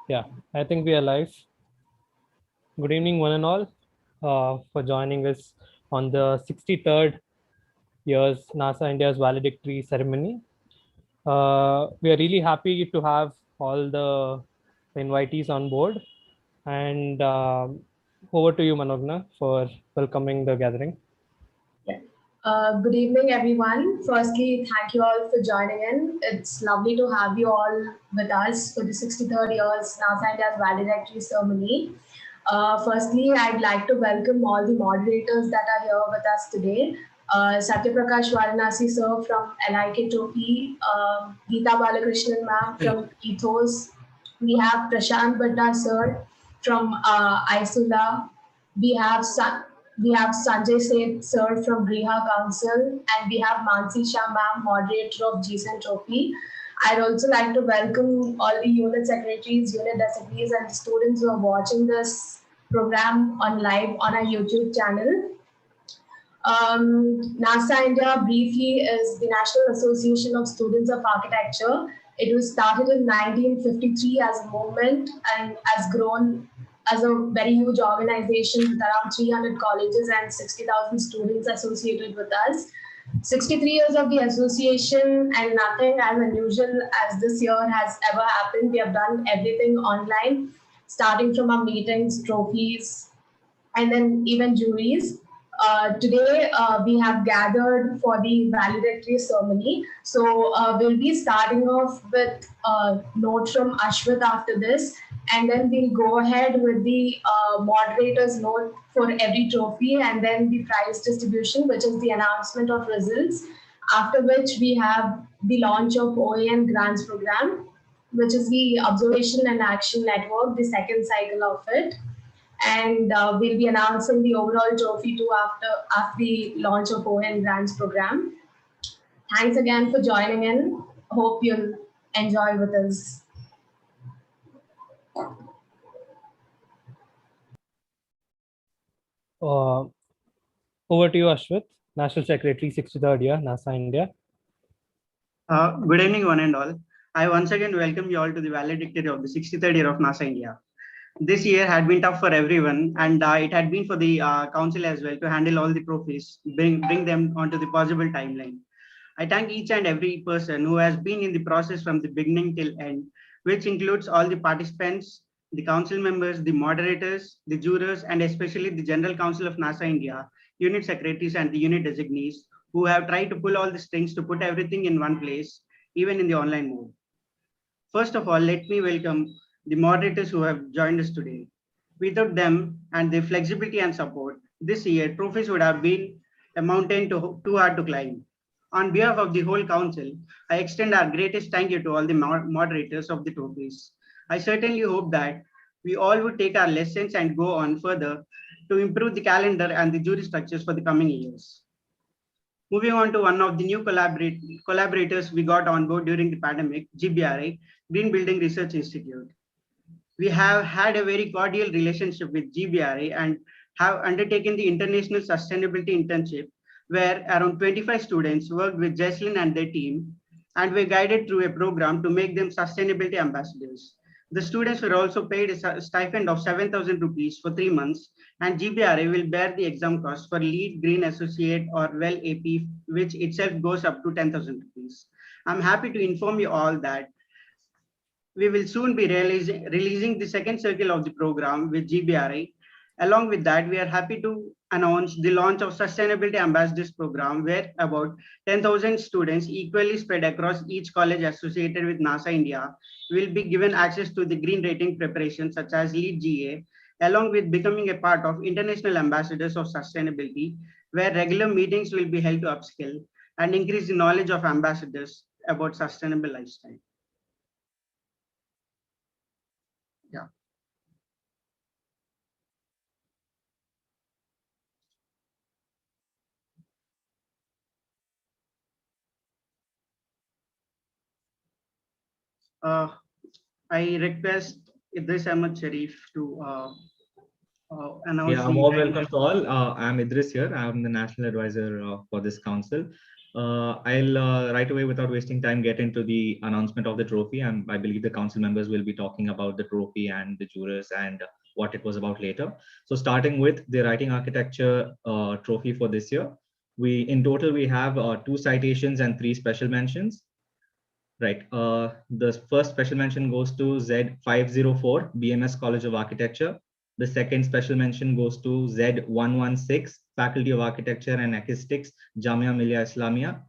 Yeah, I think we are live. Good evening, one and all, for joining us on the 63rd year's NASA India's valedictory ceremony. We are really happy to have all the invitees on board. And over to you, Manogna, for welcoming the gathering. Yeah. Good evening, everyone. Firstly, thank you all for joining in. It's lovely to have you all with us for the 63rd year's NASA India's valedictory ceremony. Firstly, I'd like to welcome all the moderators that are here with us today. Satyaprakash Varanasi sir from LIK Topi, Geeta Balakrishnan ma'am from ETHOS. We have Prashant Bhatta sir from ISULA. We have Sanjay Seth sir from Griha Council, and we have Mansi Shah ma'am, moderator of GSEN Trophy. I'd also like to welcome all the unit secretaries, unit designees, and students who are watching this program on live on our YouTube channel. NASA India briefly is the National Association of Students of Architecture. It was started in 1953 as a movement and has grown as a very huge organization with around 300 colleges and 60,000 students associated with us. 63 years of the association, and nothing as unusual as this year has ever happened. We have done everything online, starting from our meetings, trophies, and then even juries. Today, we have gathered for the valedictory ceremony. So we'll be starting off with a note from Ashwat after this, and then we'll go ahead with the moderator's note for every trophy, and then the prize distribution, which is the announcement of results. After which we have the launch of OAN Grants Program, which is the Observation and Action Network, the second cycle of it. And we'll be announcing the overall trophy too after the launch of OAN Grants Program. Thanks again for joining in. Hope you'll enjoy with us. Over to you, Ashwat, National Secretary, 63rd year, NASA India. Good evening, one and all. I once again welcome you all to the valedictory of the 63rd year of NASA India. This year had been tough for everyone, and it had been for the council as well to handle all the trophies, bring them onto the possible timeline. I thank each and every person who has been in the process from the beginning till end, which includes all the participants, the council members, the moderators, the jurors, and especially the General Council of NASA India, unit secretaries, and the unit designees who have tried to pull all the strings to put everything in one place, even in the online mode. First of all, let me welcome the moderators who have joined us today. Without them and their flexibility and support, this year trophies would have been a mountain too hard to climb. On behalf of the whole council, I extend our greatest thank you to all the moderators of the trophies. I certainly hope that we all would take our lessons and go on further to improve the calendar and the jury structures for the coming years. Moving on to one of the new collaborators we got on board during the pandemic, GBRI, Green Building Research Institute. We have had a very cordial relationship with GBRI and have undertaken the International Sustainability Internship, where around 25 students worked with Jesslyn and their team, and were guided through a program to make them sustainability ambassadors. The students were also paid a stipend of 7,000 rupees for 3 months, and GBRI will bear the exam cost for lead green associate or well AP, which itself goes up to 10,000 rupees. I'm happy to inform you all that we will soon be releasing the second circle of the program with GBRI. Along with that, we are happy to announce the launch of Sustainability Ambassadors Program, where about 10,000 students equally spread across each college associated with NASA India will be given access to the green rating preparation such as LEED GA, along with becoming a part of International Ambassadors of Sustainability, where regular meetings will be held to upskill and increase the knowledge of ambassadors about sustainable lifestyle. Yeah. I request Idris Ahmed Sharif to announce. Yeah, more welcome to all. I'm Idris here. I'm the national advisor for this council. I'll right away, without wasting time, get into the announcement of the trophy. And I believe the council members will be talking about the trophy and the jurors and what it was about later. So starting with the writing architecture trophy for this year, in total we have 2 citations and 3 special mentions. Right. The first special mention goes to Z504 BMS College of Architecture. The second special mention goes to Z116 Faculty of Architecture and Acoustics, Jamia Millia Islamia.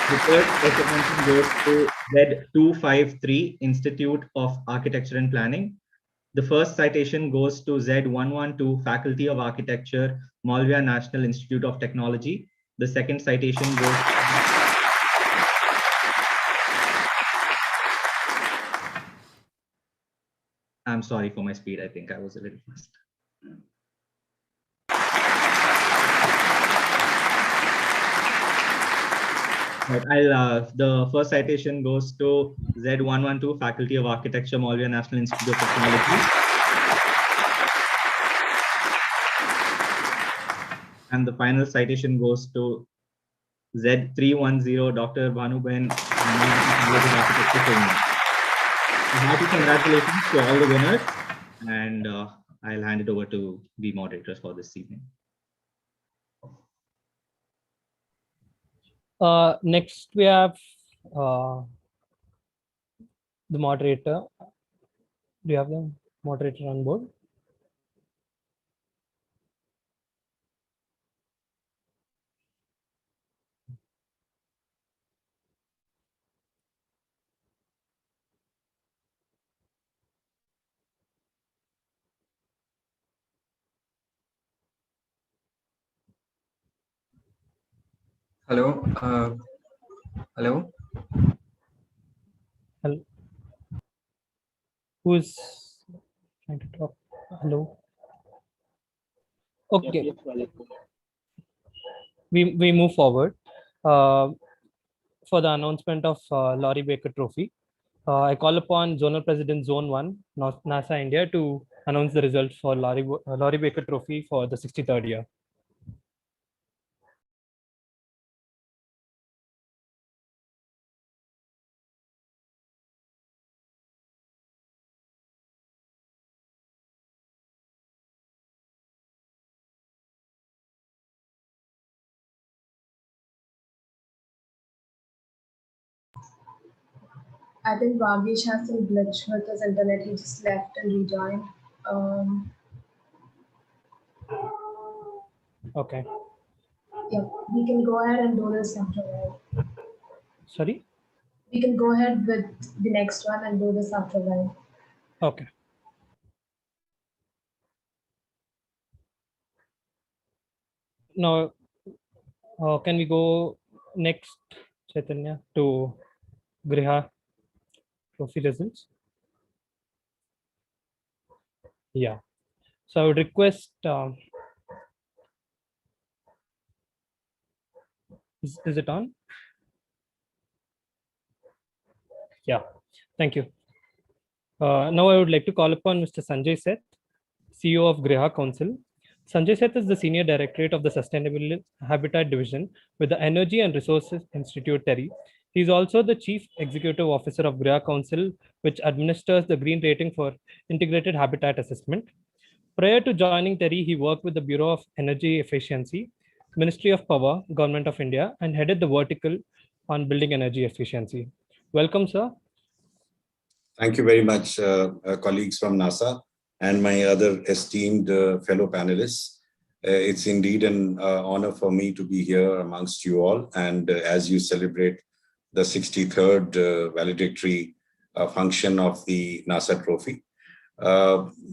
The third special mention goes to Z253 Institute of Architecture and Planning. The first citation goes to Z112 Faculty of Architecture, Malviya National Institute of Technology. The second citation goes I'm sorry for my speed. I think I was a little fast. Right, the first citation goes to Z112 Faculty of Architecture, Malviya National Institute of Technology. And the final citation goes to Z310 Dr. Bhanuben College of Architecture. Happy congratulations to all the winners, and I'll hand it over to the moderators for this evening. Next, we have the moderator. Do you have the moderator on board? Hello. Hello. Hello. Who's trying to talk? Hello. Okay. We move forward for the announcement of Laurie Baker Trophy. I call upon Zonal President Zone 1, NASA India, to announce the results for Laurie Baker Trophy for the 63rd year. I think Vagesh has some glitch with his internet. He just left and rejoined. Okay. Yeah, we can go ahead and do this after a while. Sorry? We can go ahead with the next one and do this after a while. Okay. Now, can we go next, Chaitanya, to Griha Trophy results? Yeah. So I would request, is it on? Yeah, thank you. Now I would like to call upon Mr. Sanjay Seth, CEO of Griha Council. Sanjay Seth is the Senior Directorate of the Sustainable Habitat Division with the Energy and Resources Institute, TERI. He is also the Chief Executive Officer of Griha Council, which administers the green rating for integrated habitat assessment. Prior to joining TERI, he worked with the Bureau of Energy Efficiency, Ministry of Power, Government of India, and headed the vertical on building energy efficiency. Welcome, sir. Thank you very much, colleagues from NASA and my other esteemed fellow panelists. It's indeed an honor for me to be here amongst you all. And as you celebrate the 63rd valedictory function of the NASA trophy,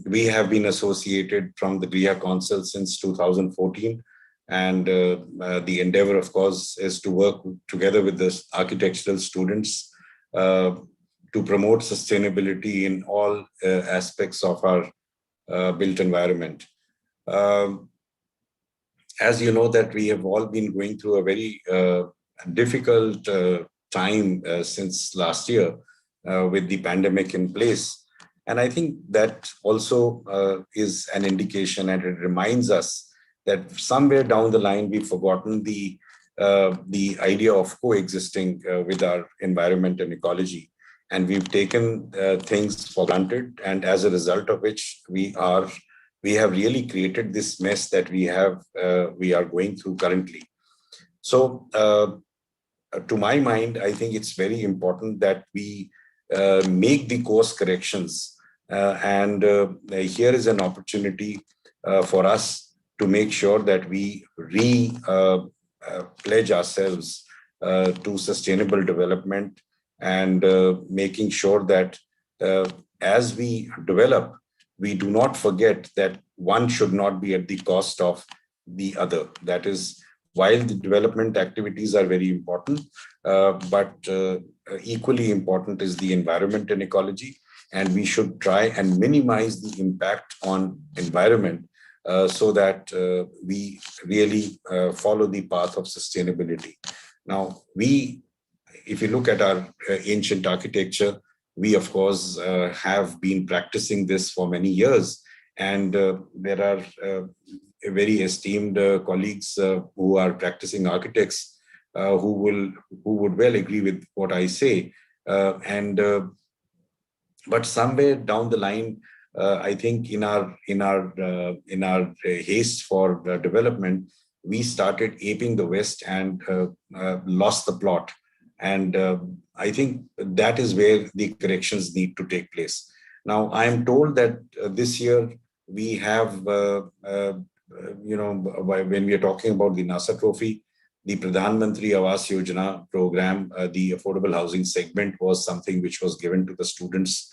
we have been associated from the Griha Council since 2014. And the endeavor, of course, is to work together with the architectural students to promote sustainability in all aspects of our built environment. As you know, that we have all been going through a very difficult time since last year with the pandemic in place. And I think that also is an indication, and it reminds us that somewhere down the line we've forgotten the idea of coexisting with our environment and ecology, and we've taken things for granted, and as a result of which we have really created this mess that we are going through currently. So to my mind, I think it's very important that we make the course corrections, and here is an opportunity for us to make sure that we pledge ourselves to sustainable development, and making sure that as we develop, we do not forget that one should not be at the cost of the other. That is, while the development activities are very important, but equally important is the environment and ecology, and we should try and minimize the impact on environment so that we really follow the path of sustainability. Now, if you look at our ancient architecture, we of course have been practicing this for many years, and there are very esteemed colleagues who are practicing architects who would well agree with what I say, but somewhere down the line, I think in our haste for development, we started aping the West and lost the plot. And I think that is where the corrections need to take place. Now, I am told that this year we have, when we are talking about the NASA trophy, the Pradhan Mantri Awas Yojana program, the affordable housing segment was something which was given to the students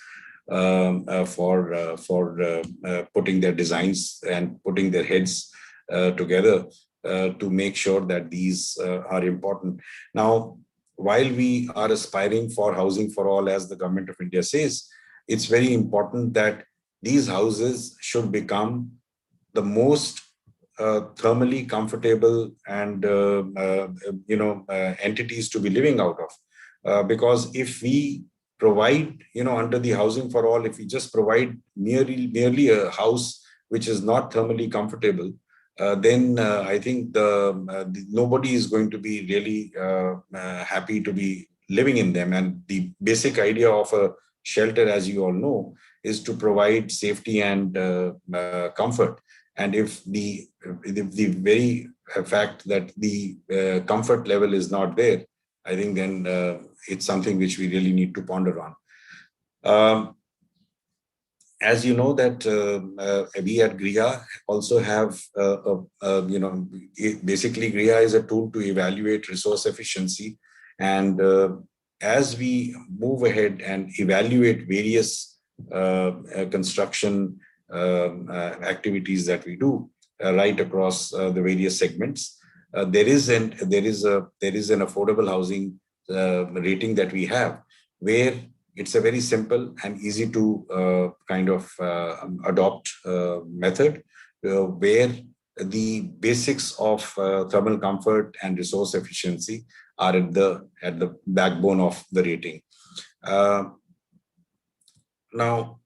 for putting their designs and putting their heads together to make sure that these are important. Now, while we are aspiring for housing for all, as the government of India says, it's very important that these houses should become the most thermally comfortable and entities to be living out of, because if we provide, under the housing for all, if we just provide merely a house which is not thermally comfortable, then I think nobody is going to be really happy to be living in them. And the basic idea of a shelter, as you all know, is to provide safety and comfort. And if the very fact that the comfort level is not there, I think then it's something which we really need to ponder on. As you know that we at GRIHA also have, basically GRIHA is a tool to evaluate resource efficiency. And as we move ahead and evaluate various construction activities that we do right across the various segments, there is an affordable housing rating that we have, where it's a very simple and easy to adopt method, where the basics of thermal comfort and resource efficiency are at the backbone of the rating. Now,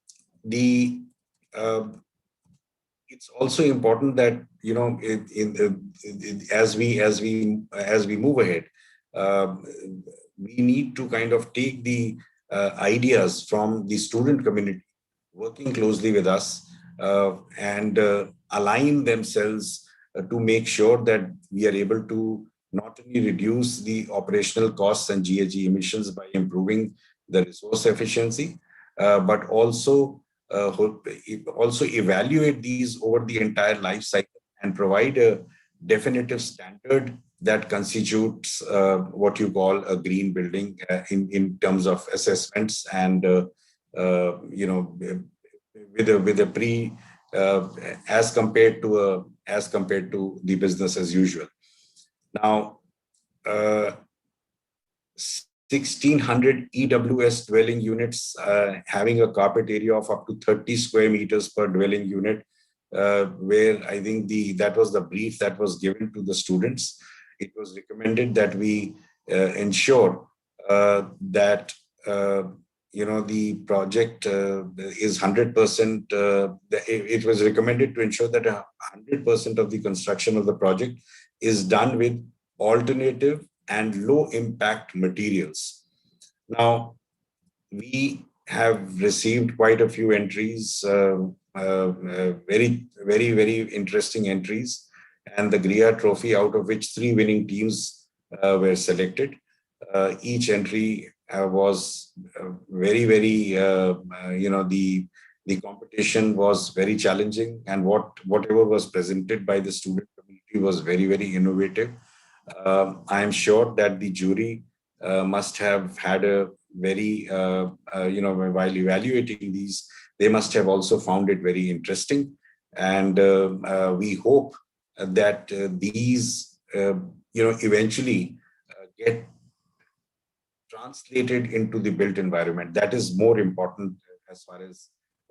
it's also important that as we move ahead, we need to kind of take the ideas from the student community working closely with us and align themselves to make sure that we are able to not only reduce the operational costs and GHG emissions by improving the resource efficiency, but also evaluate these over the entire life cycle and provide a definitive standard that constitutes what you call a green building in terms of assessments and with a pre as compared to the business as usual. Now, 1,600 EWS dwelling units having a carpet area of up to 30 square meters per dwelling unit, where I think that was the brief that was given to the students. It was recommended that we ensure that the project is 100%, it was recommended to ensure that 100% of the construction of the project is done with alternative and low impact materials. Now, we have received quite a few entries, very interesting entries, and the GRIA trophy, out of which 3 winning teams were selected. Each entry was very, the competition was very challenging, and whatever was presented by the student community was very innovative. I am sure that the jury must have had a very, while evaluating these, they must have also found it very interesting. And we hope that these, eventually get translated into the built environment. That is more important as far as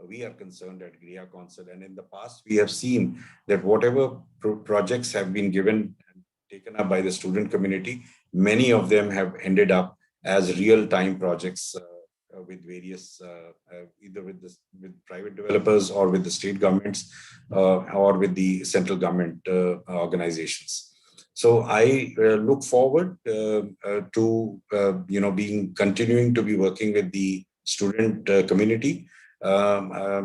we are concerned at GRIA Council. And in the past, we have seen that whatever projects have been given and taken up by the student community, many of them have ended up as real-time projects with various, either with private developers or with the state governments or with the central government organizations. So I look forward to continuing to be working with the student community. I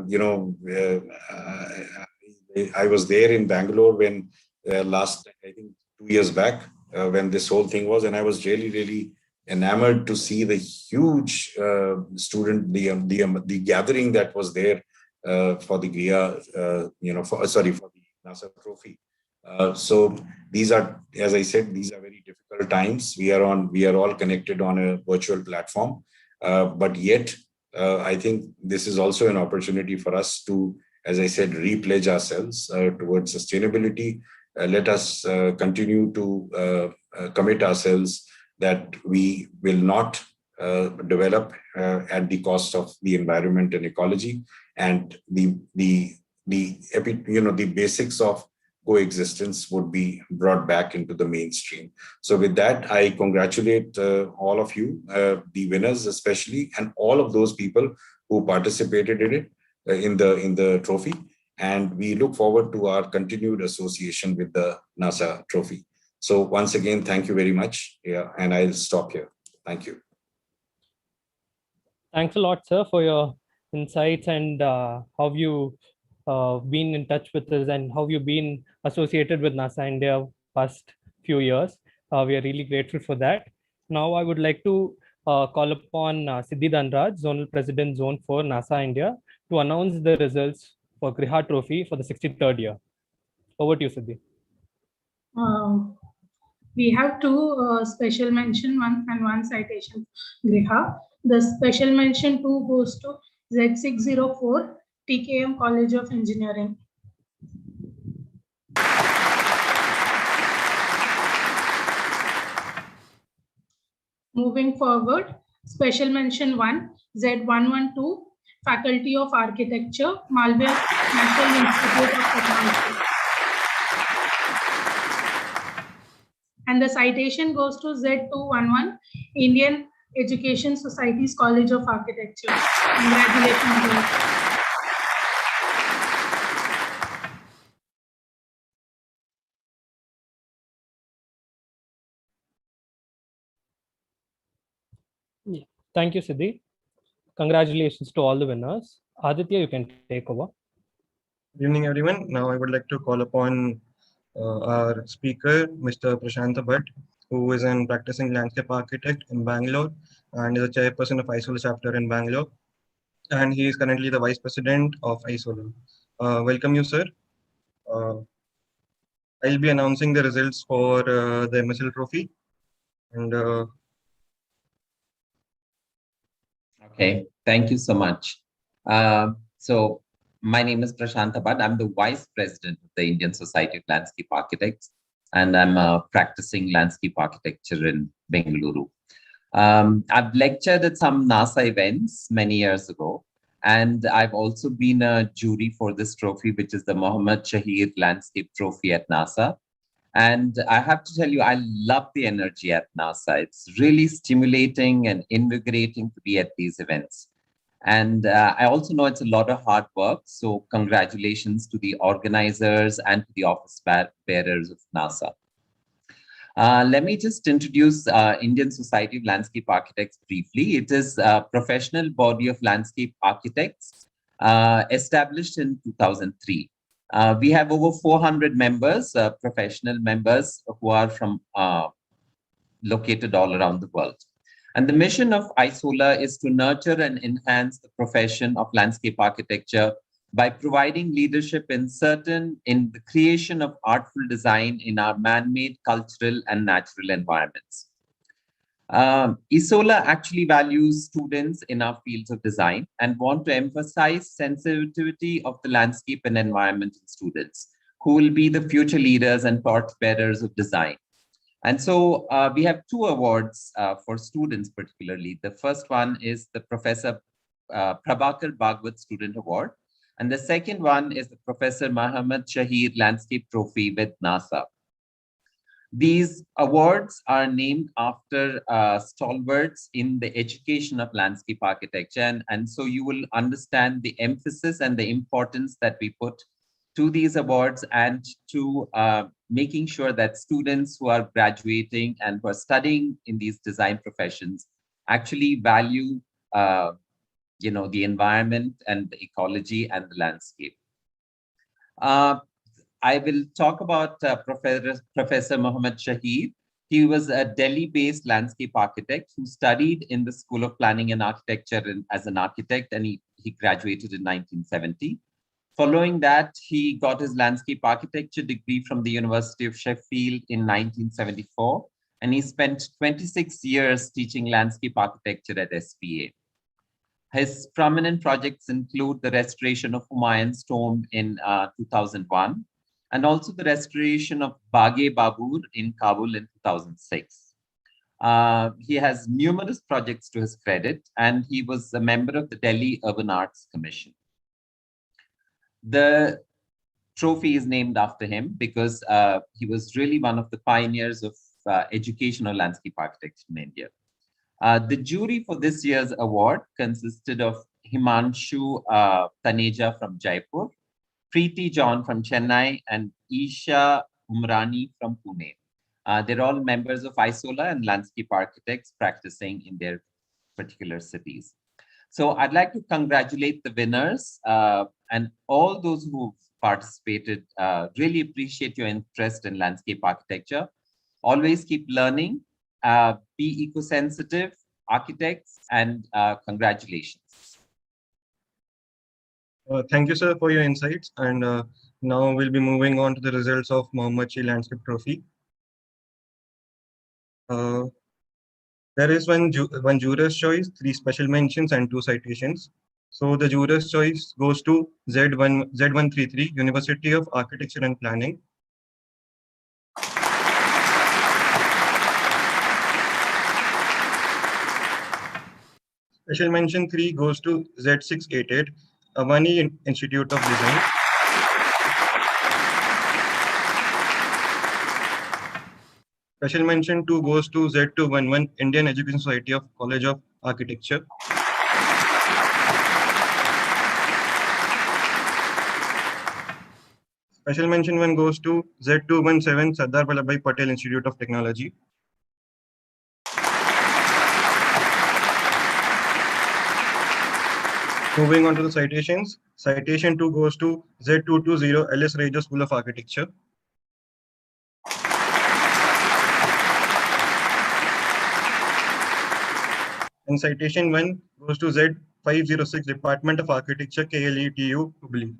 was there in Bangalore when last, I think 2 years back, when this whole thing was, and I was really enamored to see the huge student, the gathering that was there for the GRIA, for the NASA trophy. So these are, as I said, these are very difficult times. We are all connected on a virtual platform, but yet I think this is also an opportunity for us to, as I said, repledge ourselves towards sustainability. Let us continue to commit ourselves that we will not develop at the cost of the environment and ecology, and the basics of coexistence would be brought back into the mainstream. So with that, I congratulate all of you, the winners especially, and all of those people who participated in it, in the trophy. And we look forward to our continued association with the NASA trophy. So once again, thank you very much. Yeah, and I'll stop here. Thank you. Thanks a lot, sir, for your insights and how you been in touch with us and how you've been associated with NASA India past few years. We are really grateful for that. Now I would like to call upon Siddhi Dhanraj, Zonal President, Zone 4, NASA India, to announce the results for GRIHA Trophy for the 63rd year. Over to you, Siddhi. We have 2 special mention, one citation GRIHA. The special mention 2 goes to Z604, TKM College of Engineering. Moving forward, special mention 1, Z112, Faculty of Architecture, Malviya National Institute of Technology. And the citation goes to Z211, Indian Education Society's College of Architecture. Congratulations. Yeah. Thank you, Siddhi. Congratulations to all the winners. Aditya, you can take over. Good evening, everyone. Now I would like to call upon our speaker, Mr. Prashant Bhatt, who is a practicing landscape architect in Bangalore and is a chairperson of ISOLA chapter in Bangalore. And he is currently the vice president of ISOLA. Welcome you, sir. I'll be announcing the results for the MSL trophy. And okay, thank you so much. So my name is Prashant Bhatt. I'm the vice president of the Indian Society of Landscape Architects, and I'm practicing landscape architecture in Bengaluru. I've lectured at some NASA events many years ago, and I've also been a jury for this trophy, which is the Mohammad Shahir Landscape Trophy at NASA. And I have to tell you, I love the energy at NASA. It's really stimulating and invigorating to be at these events. And I also know it's a lot of hard work. So congratulations to the organizers and to the office bearers of NASA. Let me just introduce Indian Society of Landscape Architects briefly. It is a professional body of landscape architects established in 2003. We have over 400 members, professional members who are from located all around the world. And the mission of ISOLA is to nurture and enhance the profession of landscape architecture by providing leadership in the creation of artful design in our man-made cultural and natural environments. ISOLA actually values students in our fields of design and want to emphasize sensitivity of the landscape and environment in students, who will be the future leaders and torchbearers of design. And so we have two awards for students particularly. The first one is the Professor Prabhakar Bhagwat Student Award. And the second one is the Professor Muhammad Shahir Landscape Trophy with NASA. These awards are named after stalwarts in the education of landscape architecture. And so you will understand the emphasis and the importance that we put to these awards and to making sure that students who are graduating and who are studying in these design professions actually value the environment and the ecology and the landscape. I will talk about Professor Muhammad Shahir. He was a Delhi-based landscape architect who studied in the School of Planning and Architecture as an architect, and he graduated in 1970. Following that, he got his landscape architecture degree from the University of Sheffield in 1974, and he spent 26 years teaching landscape architecture at SPA. His prominent projects include the restoration of Humayun's tomb in 2001, and also the restoration of Baghe Babur in Kabul in 2006. He has numerous projects to his credit, and he was a member of the Delhi Urban Arts Commission. The trophy is named after him because he was really one of the pioneers of educational landscape architecture in India. The jury for this year's award consisted of Himanshu Taneja from Jaipur, Preeti John from Chennai, and Isha Umrani from Pune. They're all members of ISOLA and landscape architects practicing in their particular cities. So I'd like to congratulate the winners and all those who participated. Really appreciate your interest in landscape architecture. Always keep learning, be eco-sensitive architects, and congratulations. Thank you, sir, for your insights. And now we'll be moving on to the results of Mohammed Shahir Landscape Trophy. There is one juror's choice, 3 special mentions, and 2 citations. So the juror's choice goes to Z133, University of Architecture and Planning. Special mention 3 goes to Z688, Avani Institute of Design. Special mention 2 goes to Z211, Indian Education Society of College of Architecture. Special mention 1 goes to Z217, Sardar Vallabhbhai Patel Institute of Technology. Moving on to the citations. Citation 2 goes to Z220, Ellis Rajo School of Architecture. And citation 1 goes to Z506, Department of Architecture, KLETU, Hubli.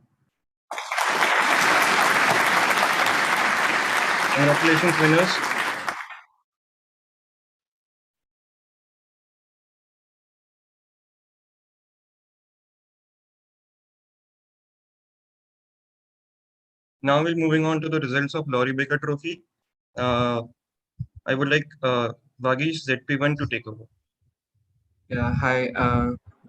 Congratulations, winners. Now we're moving on to the results of Laurie Baker Trophy. I would like Vagish ZP1 to take over. Yeah, hi.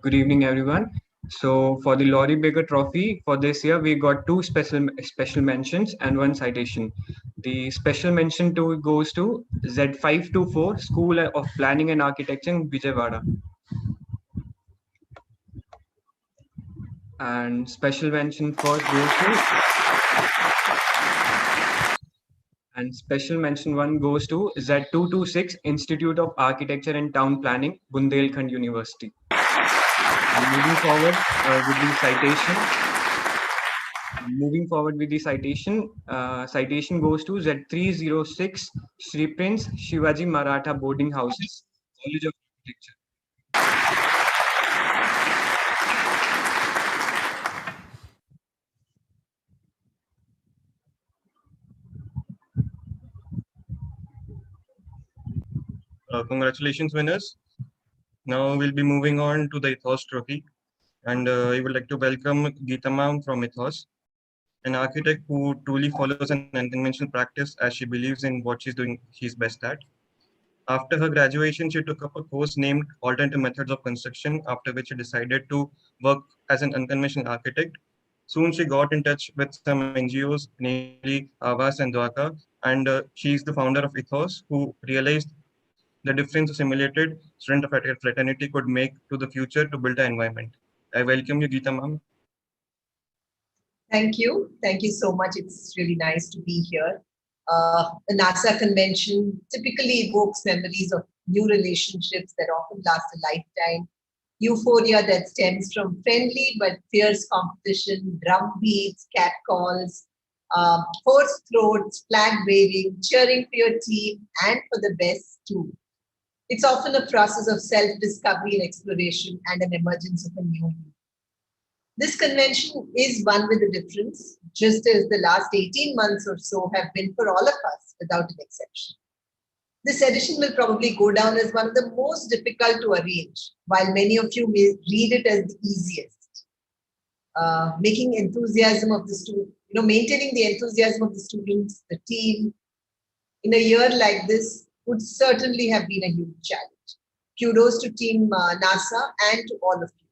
Good evening, everyone. So for the Laurie Baker Trophy for this year, we got 2 special mentions and 1 citation. The special mention 2 goes to Z524, School of Planning and Architecture in Vijayawada. And special mention first goes to, and special mention 1 goes to Z226 Institute of Architecture and Town Planning, Bundelkhand University. And moving forward with the citation. Citation goes to Z306 Shri Prince Shivaji Maratha Boarding Houses, College of Architecture. Congratulations, winners. Now we'll be moving on to the ETHOS trophy. And I would like to welcome Geeta ma'am from ETHOS, an architect who truly follows an unconventional practice as she believes in what she's best at. After her graduation, she took up a course named Alternative Methods of Construction, after which she decided to work as an unconventional architect. Soon she got in touch with some NGOs, namely Avas and Dwaka, and she's the founder of ETHOS, who realized the difference a simulated student of a fraternity could make to the future to build an environment. I welcome you, Geeta ma'am. Thank you. Thank you so much. It's really nice to be here. The NASA convention typically evokes memories of new relationships that often last a lifetime, euphoria that stems from friendly but fierce competition, drum beats, catcalls, hoarse throats, flag waving, cheering for your team and for the best too. It's often a process of self-discovery and exploration and an emergence of a new you. This convention is one with a difference, just as the last 18 months or so have been for all of us, without an exception. This edition will probably go down as one of the most difficult to arrange, while many of you may read it as the easiest. Maintaining the enthusiasm of the students, the team, in a year like this would certainly have been a huge challenge. Kudos to Team NASA and to all of you.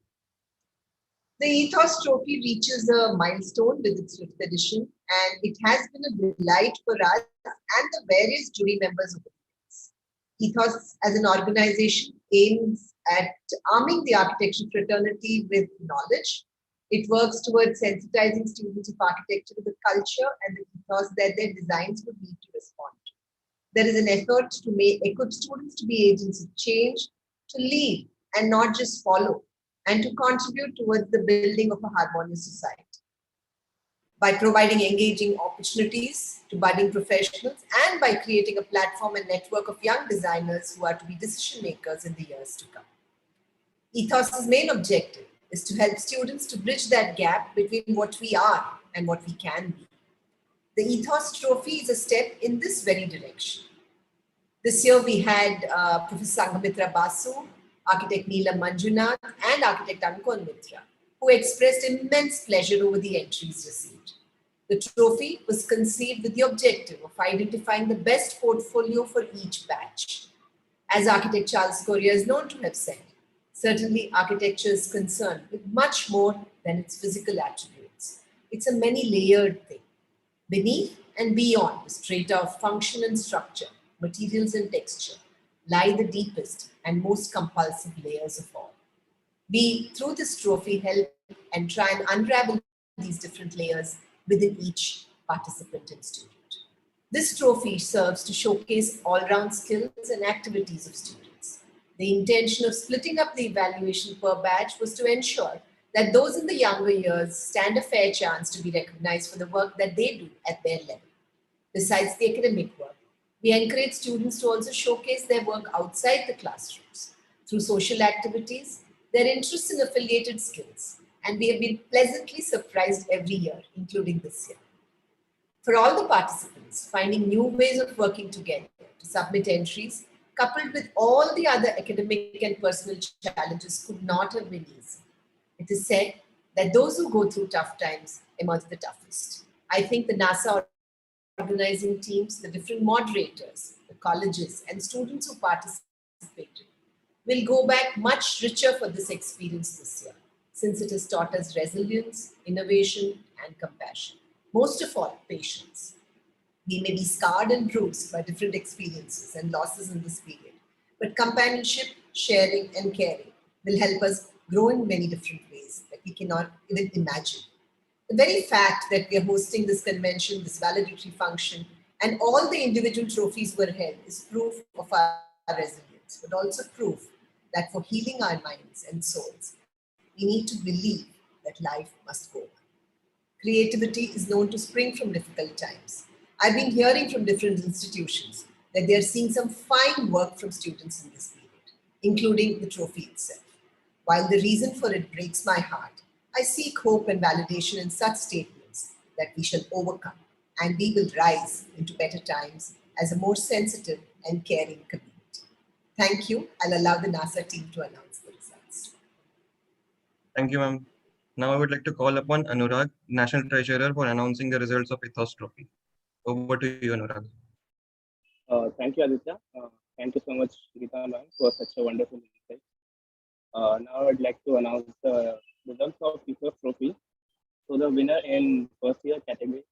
The ETHOS trophy reaches a milestone with its 5th edition, and it has been a delight for us and the various jury members of the years. ETHOS as an organization aims at arming the architecture fraternity with knowledge. It works towards sensitizing students of architecture to the culture and the ethos that their designs would need to respond to. There is an effort to equip students to be agents of change, to lead and not just follow, and to contribute towards the building of a harmonious society. By providing engaging opportunities to budding professionals and by creating a platform and network of young designers who are to be decision makers in the years to come. ETHOS's main objective is to help students to bridge that gap between what we are and what we can be. The ETHOS trophy is a step in this very direction. This year we had Professor Sanghamitra Basu, architect Neelam Manjunath, and architect Ankon Mitra, who expressed immense pleasure over the entries received. The trophy was conceived with the objective of identifying the best portfolio for each batch. As architect Charles Correa is known to have said, certainly architecture is concerned with much more than its physical attributes. It's a many-layered thing. Beneath and beyond the strata of function and structure, materials and texture, lie the deepest and most compulsive layers of all. We, through this trophy, help and try and unravel these different layers within each participant and student. This trophy serves to showcase all-round skills and activities of students. The intention of splitting up the evaluation per batch was to ensure that those in the younger years stand a fair chance to be recognized for the work that they do at their level. Besides the academic work, we encourage students to also showcase their work outside the classrooms through social activities, their interests in affiliated skills, and we have been pleasantly surprised every year, including this year. For all the participants, finding new ways of working together to submit entries, coupled with all the other academic and personal challenges, could not have been easy. It is said that those who go through tough times emerge the toughest. I think the NASA organizing teams, the different moderators, the colleges, and students who participated will go back much richer for this experience this year, since it has taught us resilience, innovation, and compassion. Most of all, patience. We may be scarred and bruised by different experiences and losses in this period, but companionship, sharing, and caring will help us grow in many different ways that we cannot even imagine. The very fact that we are hosting this convention, this valedictory function, and all the individual trophies were held is proof of our resilience, but also proof that for healing our minds and souls, we need to believe that life must go on. Creativity is known to spring from difficult times. I've been hearing from different institutions that they are seeing some fine work from students in this period, including the trophy itself. While the reason for it breaks my heart, I seek hope and validation in such statements that we shall overcome and we will rise into better times as a more sensitive and caring community. Thank you. I'll allow the NASA team to announce the results. Thank you, ma'am. Now I would like to call upon Anurag, National Treasurer, for announcing the results of ETHOS Trophy. Over to you, Anurag. Thank you, Aditya. Thank you so much, Geeta ma'am, for such a wonderful insight. Now I'd like to announce the results of ETHOS Trophy. So the winner in first year category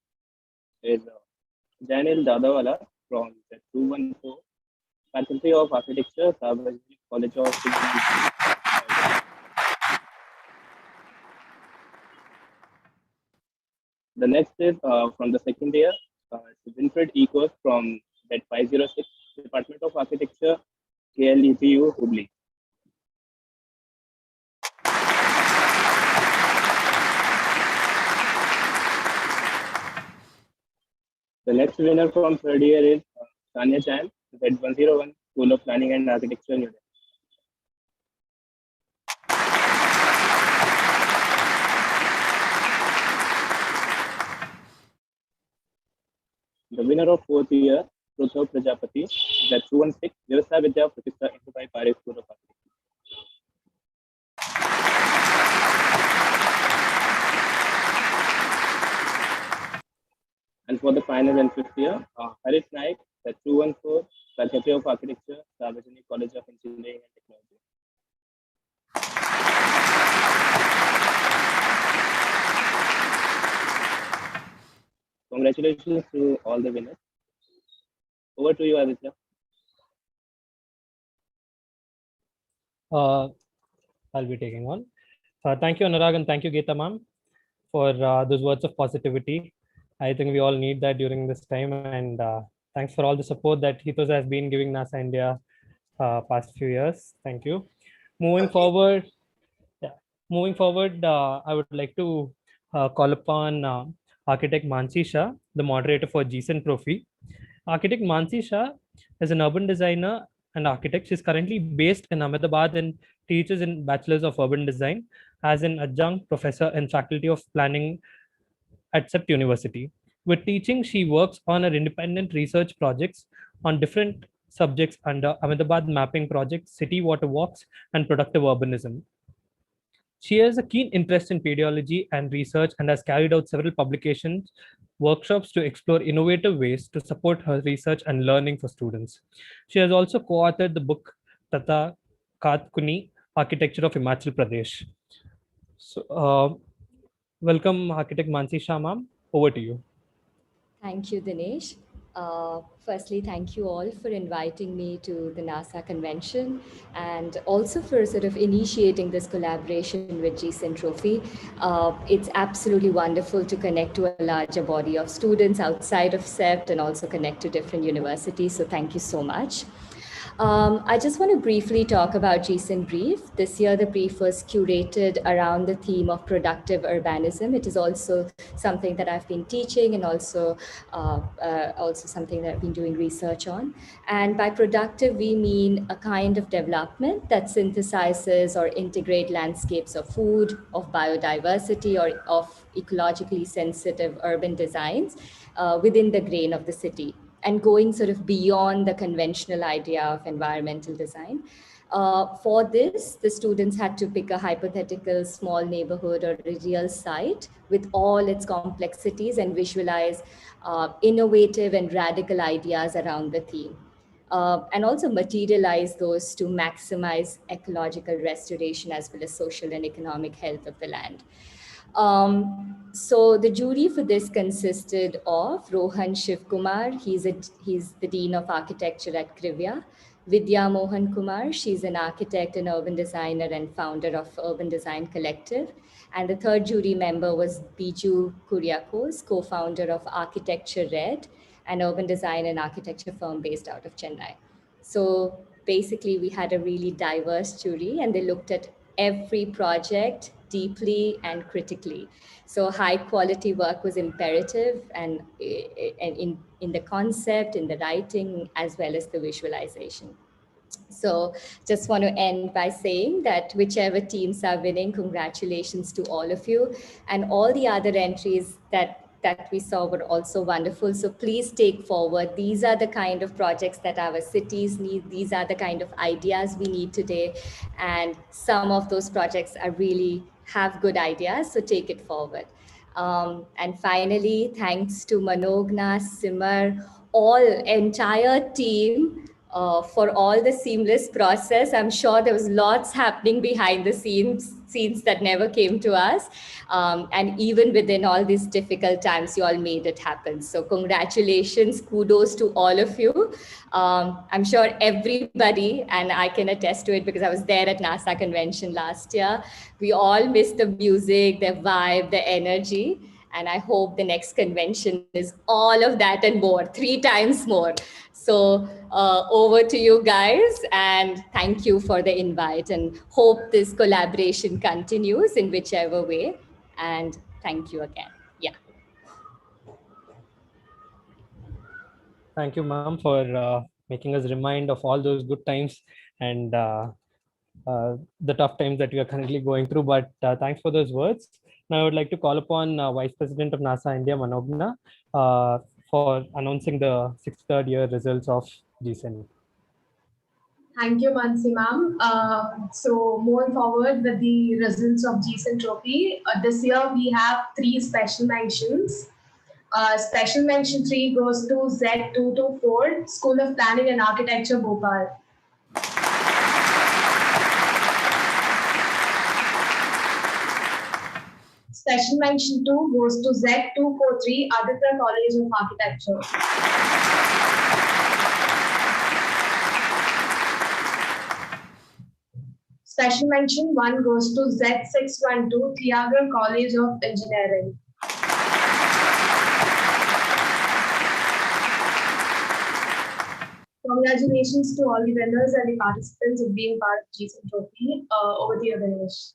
is Janil Dadawala from the 214 Faculty of Architecture, Sarvajini College of Engineering. The next is from the second year, Winfred Ecos from that 506 Department of Architecture, KLETU, Hubli. The next winner from third year is Tanya Chan, Z101 School of Planning and Architecture, New Delhi. The winner of fourth year, Pruthav Prajapati, Z216 Vyavasthaya Vidya Pratishtha Enterprise Paris School of Architecture. And for the final and fifth year, Harit Naik, Z214 Faculty of Architecture, Sarvajini College of Engineering and Technology. Congratulations to all the winners. Over to you, Aditya. I'll be taking one. Thank you, Anurag, and thank you, Geeta ma'am, for those words of positivity. I think we all need that during this time, and thanks for all the support that ETHOS has been giving NASA India past few years. Thank you. Moving forward, I would like to call upon Architect Mansi Shah, the moderator for GSEN Trophy. Architect Mansi Shah is an urban designer and architect. She's currently based in Ahmedabad and teaches in Bachelor's of Urban Design as an adjunct professor in Faculty of Planning at CEPT University. With teaching, she works on her independent research projects on different subjects under Ahmedabad Mapping Project, City Water Walks, and Productive Urbanism. She has a keen interest in pedagogy and research and has carried out several publications, workshops to explore innovative ways to support her research and learning for students. She has also co-authored the book Tata Katkuni, Architecture of Himachal Pradesh. So, welcome, Architect Mansi Shah ma'am. Over to you. Thank you, Dinesh. Firstly, thank you all for inviting me to the NASA convention and also for sort of initiating this collaboration with GSEN Trophy. It's absolutely wonderful to connect to a larger body of students outside of CEPT and also connect to different universities. So thank you so much. I just want to briefly talk about GSEN Brief. This year, the brief was curated around the theme of productive urbanism. It is also something that I've been teaching and also something that I've been doing research on. And by productive, we mean a kind of development that synthesizes or integrate landscapes of food, of biodiversity, or of ecologically sensitive urban designs within the grain of the city, and going sort of beyond the conventional idea of environmental design. For this, the students had to pick a hypothetical small neighborhood or a real site with all its complexities and visualize innovative and radical ideas around the theme. And also materialize those to maximize ecological restoration as well as social and economic health of the land. So the jury for this consisted of Rohan Shivkumar, he's the Dean of Architecture at Krivya, Vidya Mohan Kumar. She's an architect and urban designer and founder of Urban Design Collective. And the third jury member was Biju Kuriakos, co-founder of Architecture Red, an urban design and architecture firm based out of Chennai. So basically, we had a really diverse jury, and they looked at every project deeply and critically. So high quality work was imperative, and in the concept, in the writing, as well as the visualization. So just want to end by saying that whichever teams are winning, congratulations to all of you. And all the other entries that we saw were also wonderful. So please take forward. These are the kind of projects that our cities need. These are the kind of ideas we need today. And some of those projects are really have good ideas. So take it forward. And finally, thanks to Manogna, Simar, entire team for all the seamless process. I'm sure there was lots happening behind the scenes that never came to us. And even within all these difficult times, you all made it happen. So congratulations, kudos to all of you. I'm sure everybody, and I can attest to it because I was there at NASA convention last year, we all missed the music, the vibe, the energy. And I hope the next convention is all of that and more, 3 times more. So over to you guys, and thank you for the invite, and hope this collaboration continues in whichever way. And thank you again. Yeah. Thank you, ma'am, for making us remind of all those good times and the tough times that we are currently going through. But thanks for those words. Now I would like to call upon Vice President of NASA India, Manogna, for announcing the 63rd year results of GCEN. Thank you, Mansi ma'am. So moving forward with the results of GCEN Trophy, this year we have 3 special mentions. Special mention 3 goes to Z224, School of Planning and Architecture, Bhopal. Special mention 2 goes to Z243, Aditya College of Architecture. Special mention 1 goes to Z612, Thiagar College of Engineering. Congratulations to all the winners and the participants of being part of GCEN Trophy. Over to you, Dinesh.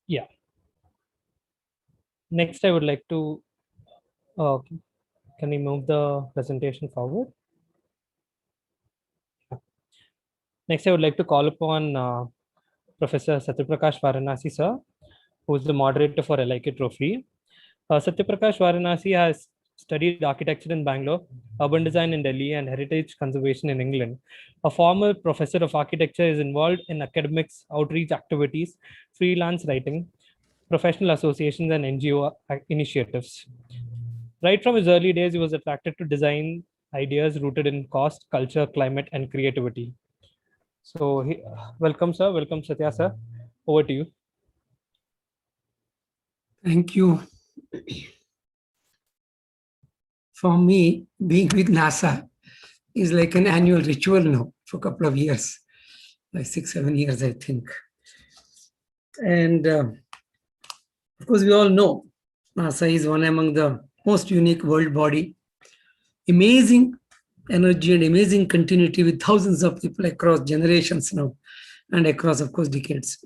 Yeah. Next, I would like to, can we move the presentation forward? Next, I would like to call upon Professor Satyaprakash Varanasi, sir, who is the moderator for LIK Trophy. Satyaprakash Varanasi has studied architecture in Bangalore, urban design in Delhi, and heritage conservation in England. A former professor of architecture is involved in academics, outreach activities, freelance writing, professional associations, and NGO initiatives. Right from his early days, he was attracted to design ideas rooted in cost, culture, climate, and creativity. So, welcome, sir. Welcome, Satya, sir. Over to you. Thank you. For me, being with NASA is like an annual ritual now for a couple of years, like 6-7 years, I think. And of course, we all know NASA is one among the most unique world body, amazing energy and amazing continuity with thousands of people across generations now and across, of course, decades.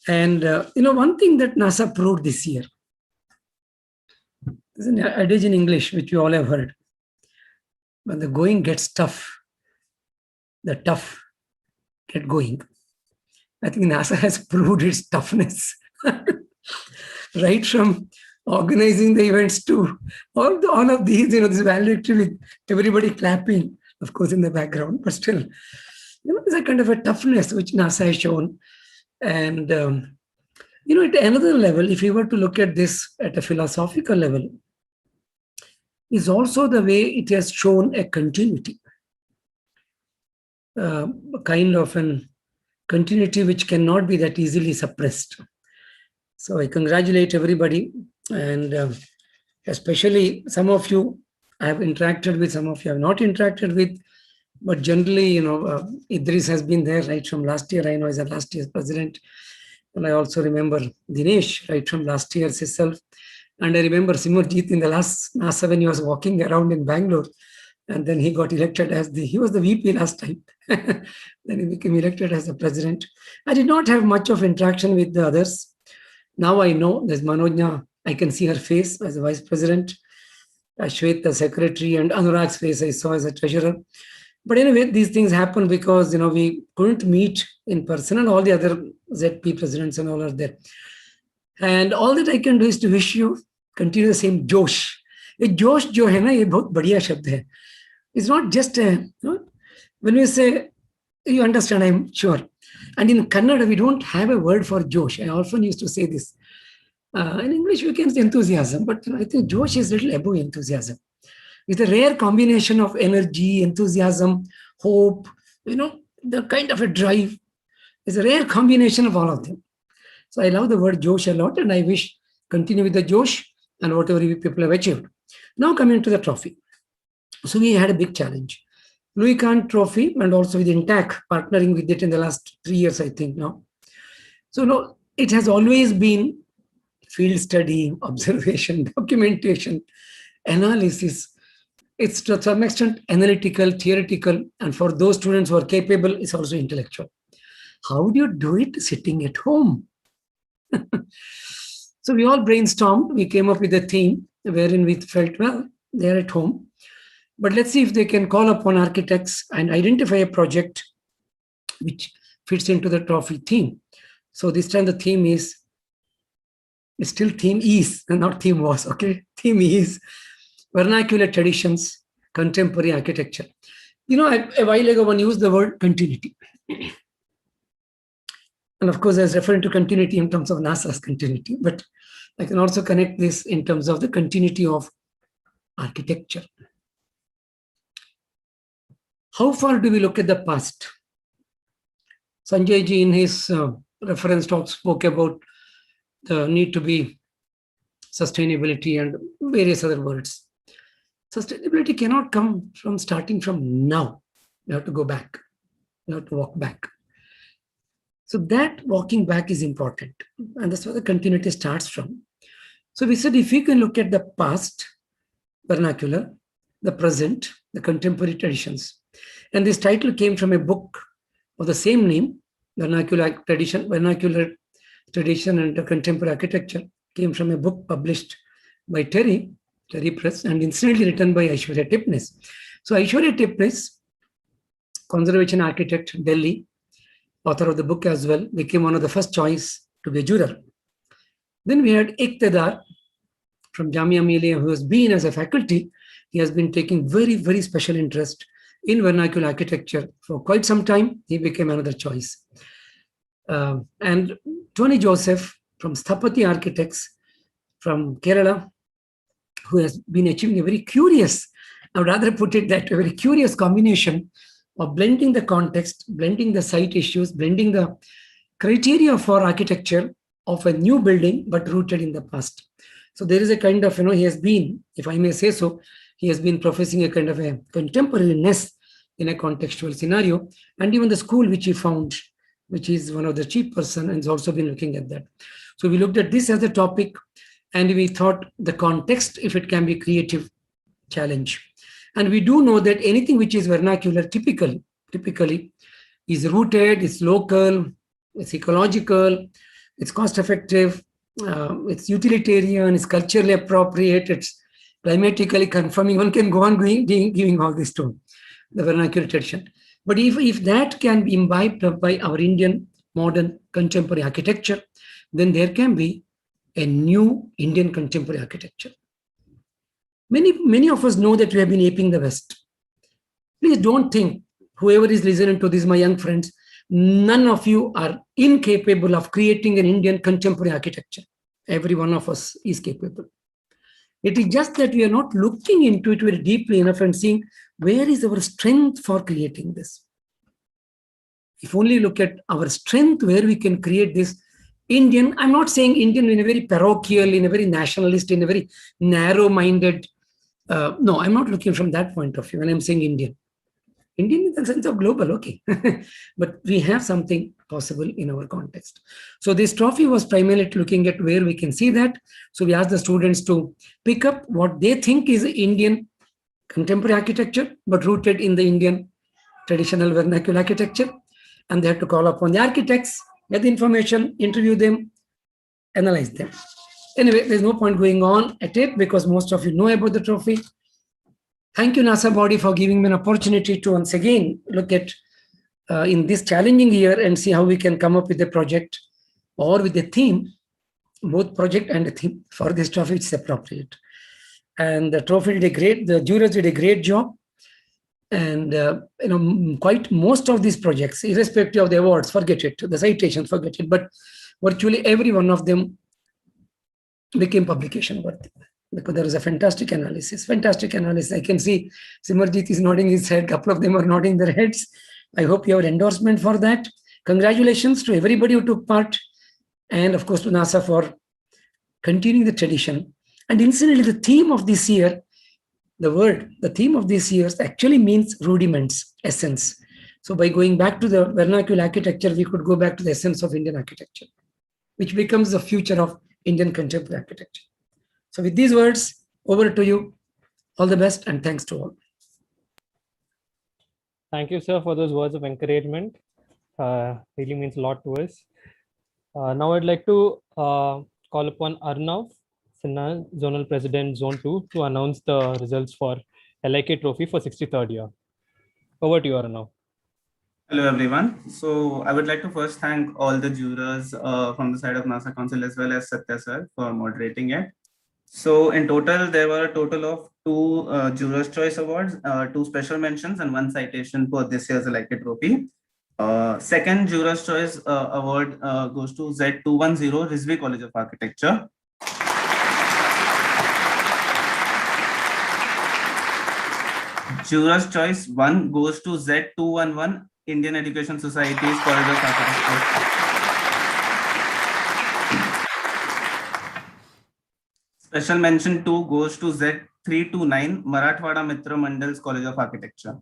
And one thing that NASA proved this year, there's an adage in English which you all have heard: when the going gets tough, the tough get going. I think NASA has proved its toughness, right from organizing the events to all of these, this valedictory with everybody clapping, of course, in the background, but still, there's a kind of a toughness which NASA has shown. And, at another level, if you were to look at this at a philosophical level, is also the way it has shown a continuity, kind of an continuity which cannot be that easily suppressed. So I congratulate everybody, and especially some of you I have interacted with, some of you I have not interacted with, but generally, Idris has been there right from last year. I know he's a last year's president. And I also remember Dinesh right from last year's itself. And I remember Simurjit in the last NASA when he was walking around in Bangalore. And then he got elected as he was the VP last time. Then he became elected as the president. I did not have much of interaction with the others. Now I know there's Manojna. I can see her face as a vice president. Shwet, the secretary, and Anurag's face I saw as a treasurer. But anyway, these things happen because, we couldn't meet in person, and all the other ZP presidents and all are there. And all that I can do is to wish you continue the same Josh. A Josh jo hai na, ye bahut badhiya shabd hai. It's not just when we say, you understand, I'm sure. And in Kannada, we don't have a word for Josh. I often used to say this. In English, we can say enthusiasm, but I think Josh is a little above enthusiasm. It's a rare combination of energy, enthusiasm, hope, the kind of a drive. It's a rare combination of all of them. So I love the word Josh a lot, and I wish continue with the Josh and whatever people have achieved. Now coming to the trophy. So we had a big challenge. Louis Kahn Trophy, and also with Intac partnering with it in the last 3 years, I think now. So it has always been field study, observation, documentation, analysis. It's to some extent analytical, theoretical, and for those students who are capable, it's also intellectual. How do you do it sitting at home? So we all brainstormed. We came up with a theme wherein we felt, well, they're at home. But let's see if they can call upon architects and identify a project which fits into the trophy theme. So this time the theme is, still theme is, not theme was, okay? Theme is vernacular traditions, contemporary architecture. A while ago, one used the word continuity. And of course, I was referring to continuity in terms of NASA's continuity, but I can also connect this in terms of the continuity of architecture. How far do we look at the past? Sanjay ji in his reference talk spoke about the need to be sustainability and various other words. Sustainability cannot come from starting from now. You have to go back. You have to walk back. So that walking back is important. And that's where the continuity starts from. So we said if we can look at the past, vernacular, the present, the contemporary traditions. And this title came from a book of the same name, Vernacular Tradition and Contemporary Architecture, came from a book published by Terry Press, and incidentally written by Aishwarya Tipnis. So Aishwarya Tipnis, conservation architect, Delhi, author of the book as well, became one of the first choice to be a juror. Then we had Iqtidar from Jamia Millia, who has been as a faculty. He has been taking very, very special interest in vernacular architecture for quite some time. He became another choice. And Tony Joseph from Sthapati Architects from Kerala, who has been achieving a very curious, I would rather put it that, a very curious combination of blending the context, blending the site issues, blending the criteria for architecture of a new building, but rooted in the past. So there is a kind of, he has been, if I may say so, he has been professing a kind of a contemporariness in a contextual scenario. And even the school which he found, which is one of the chief person, and has also been looking at that. So we looked at this as a topic, and we thought the context, if it can be creative, challenge. And we do know that anything which is vernacular typically is rooted, it's local, it's ecological, it's cost effective, it's utilitarian, it's culturally appropriate, it's climatically confirming. One can go on giving all this to the vernacular tradition. But if that can be imbibed by our Indian modern contemporary architecture, then there can be a new Indian contemporary architecture. Many of us know that we have been aping the West. Please don't think, whoever is listening to this, my young friends, none of you are incapable of creating an Indian contemporary architecture. Every one of us is capable. It is just that we are not looking into it very deeply enough and seeing where is our strength for creating this. If only look at our strength, where we can create this, Indian, I'm not saying Indian in a very parochial, in a very nationalist, in a very narrow-minded. No, I'm not looking from that point of view when I'm saying Indian. Indian in the sense of global, okay. But we have something possible in our context. So this trophy was primarily looking at where we can see that. So we asked the students to pick up what they think is Indian contemporary architecture, but rooted in the Indian traditional vernacular architecture. And they had to call upon the architects, get the information, interview them, analyze them. Anyway, there's no point going on at it because most of you know about the trophy. Thank you, NASA body, for giving me an opportunity to once again look at in this challenging year and see how we can come up with a project or with a theme, both project and a theme for this trophy, which is appropriate. And the trophy the jurors did a great job. And quite most of these projects, irrespective of the awards, forget it, the citations, forget it, but virtually every one of them became publication worthy because there was a fantastic analysis. I can see Simarjit is nodding his head, a couple of them are nodding their heads. I hope you have endorsement for that. Congratulations to everybody who took part, and of course to NASA for continuing the tradition. And incidentally, the theme of this year, the theme of this year actually means rudiments, essence. So by going back to the vernacular architecture, we could go back to the essence of Indian architecture, which becomes the future of Indian contemporary architecture. So with these words, over to you. All the best and thanks to all. Thank you, sir, for those words of encouragement. Really means a lot to us. Now I'd like to call upon Arnav Sinha, Zonal President, Zone 2, to announce the results for LIK Trophy for 63rd year. Over to you, Arnav. Hello, everyone. So I would like to first thank all the jurors from the side of NASA Council as well as Satya sir for moderating it. So in total, there were a total of 2 Jurors' Choice Awards, 2 special mentions, and 1 citation for this year's LIK Trophy. Second Jurors' Choice Award goes to Z210 Rizvi College of Architecture. Jurors' Choice 1 goes to Z211 Indian Education Society's College of Architecture. Special mention 2 goes to Z329 Marathwada Mitra Mandal's College of Architecture.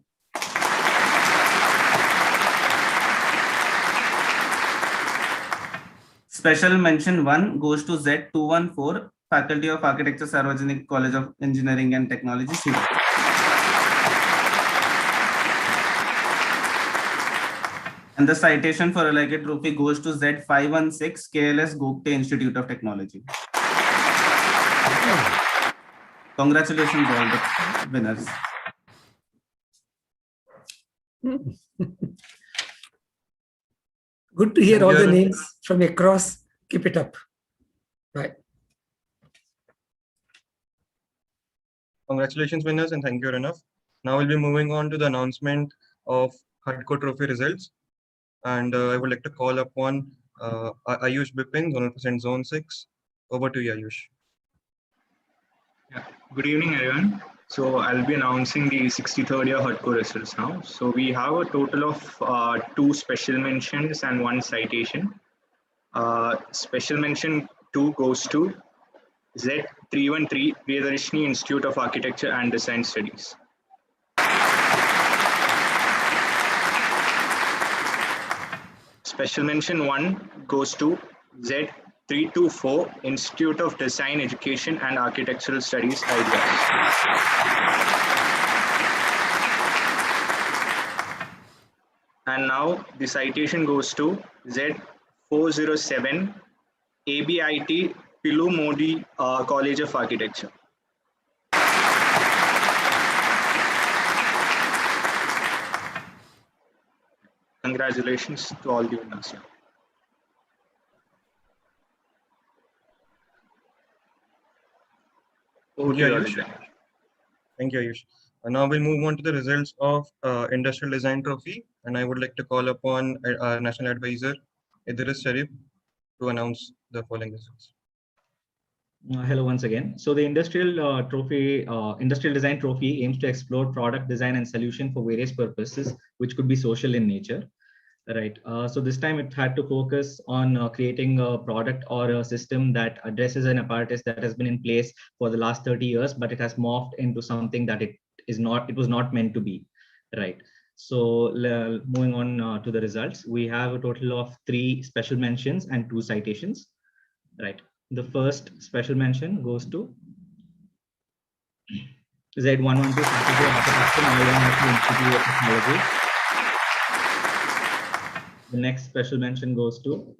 Special mention 1 goes to Z214 Faculty of Architecture Sarvajanik College of Engineering and Technology, Surat. And the citation for LIK Trophy goes to Z516 KLS Gopte Institute of Technology. Congratulations all the winners. Good to hear all the names from across. Keep it up. Bye. Congratulations, winners, and thank you, Arnav. Now we'll be moving on to the announcement of HUDCO Trophy results. And I would like to call upon Ayush Bipin, Zonal President, Zone 6. Over to you, Ayush. Yeah. Good evening, everyone. So I'll be announcing the 63rd year HUDCO results now. So we have a total of 2 special mentions and 1 citation. Special mention 2 goes to Z313 Priyadarshini Institute of Architecture and Design Studies. Special mention 1 goes to Z324 Institute of Design Education and Architectural Studies, Ideas. And now the citation goes to Z407 ABIT Pilu Modi College of Architecture. Congratulations to all the winners. Thank you, Ayush. Now we'll move on to the results of Industrial Design Trophy, and I would like to call upon our National Advisor, Idris Sharif, to announce the following results. Hello once again. So the Industrial Design Trophy aims to explore product design and solution for various purposes, which could be social in nature. Right. So this time it had to focus on creating a product or a system that addresses an apparatus that has been in place for the last 30 years, but it has morphed into something that it was not meant to be. Right. So moving on to the results, we have a total of 3 special mentions and 2 citations. Right. The first special mention goes to Z112 Faculty of Architecture, Nalanda Institute of Technology. The next special mention goes to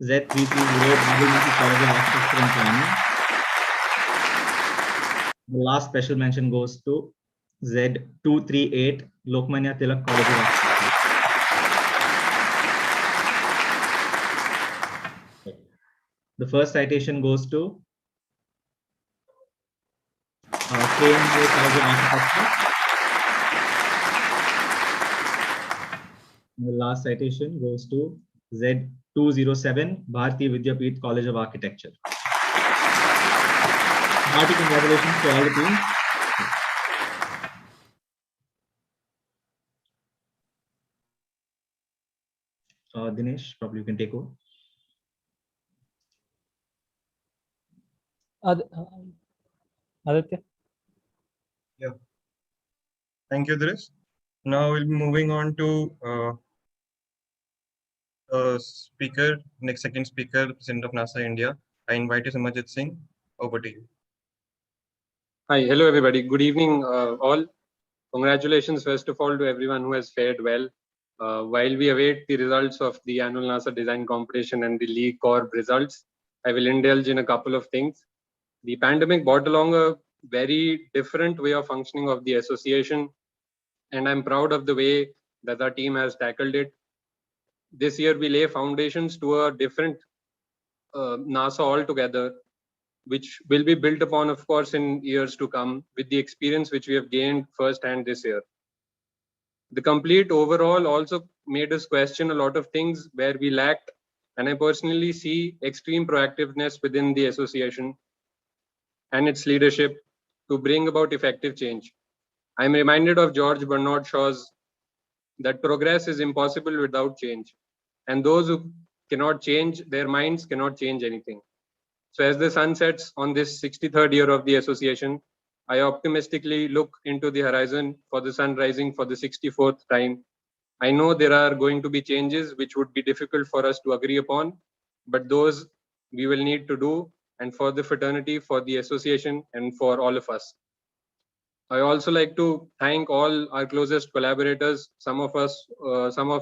Z330 Valedictory College of Architecture and Planning. The last special mention goes to Z238 Lokmanya Tilak College of Architecture. The first citation goes to KMA College of Architecture. The last citation goes to Z207 Bharati Vidyapeeth College of Architecture. Hearty congratulations to all the teams. Dinesh, probably you can take over. Aditya. Yeah. Thank you, Drish. Now we'll be moving on to speaker, next second speaker, President of NASA India. I invite you, Samajit Singh. Over to you. Hi, hello everybody. Good evening, all. Congratulations, first of all, to everyone who has fared well. While we await the results of the annual NASA Design Competition and the League Corp results, I will indulge in a couple of things. The pandemic brought along a very different way of functioning of the association, and I'm proud of the way that our team has tackled it. This year, we lay foundations to a different NASA altogether, which will be built upon, of course, in years to come with the experience which we have gained firsthand this year. The complete overall also made us question a lot of things where we lacked, and I personally see extreme proactiveness within the association and its leadership to bring about effective change. I'm reminded of George Bernard Shaw's that progress is impossible without change, and those who cannot change their minds cannot change anything. So as the sun sets on this 63rd year of the association, I optimistically look into the horizon for the sun rising for the 64th time. I know there are going to be changes which would be difficult for us to agree upon, but those we will need to do, and for the fraternity, for the association, and for all of us. I also like to thank all our closest collaborators, some of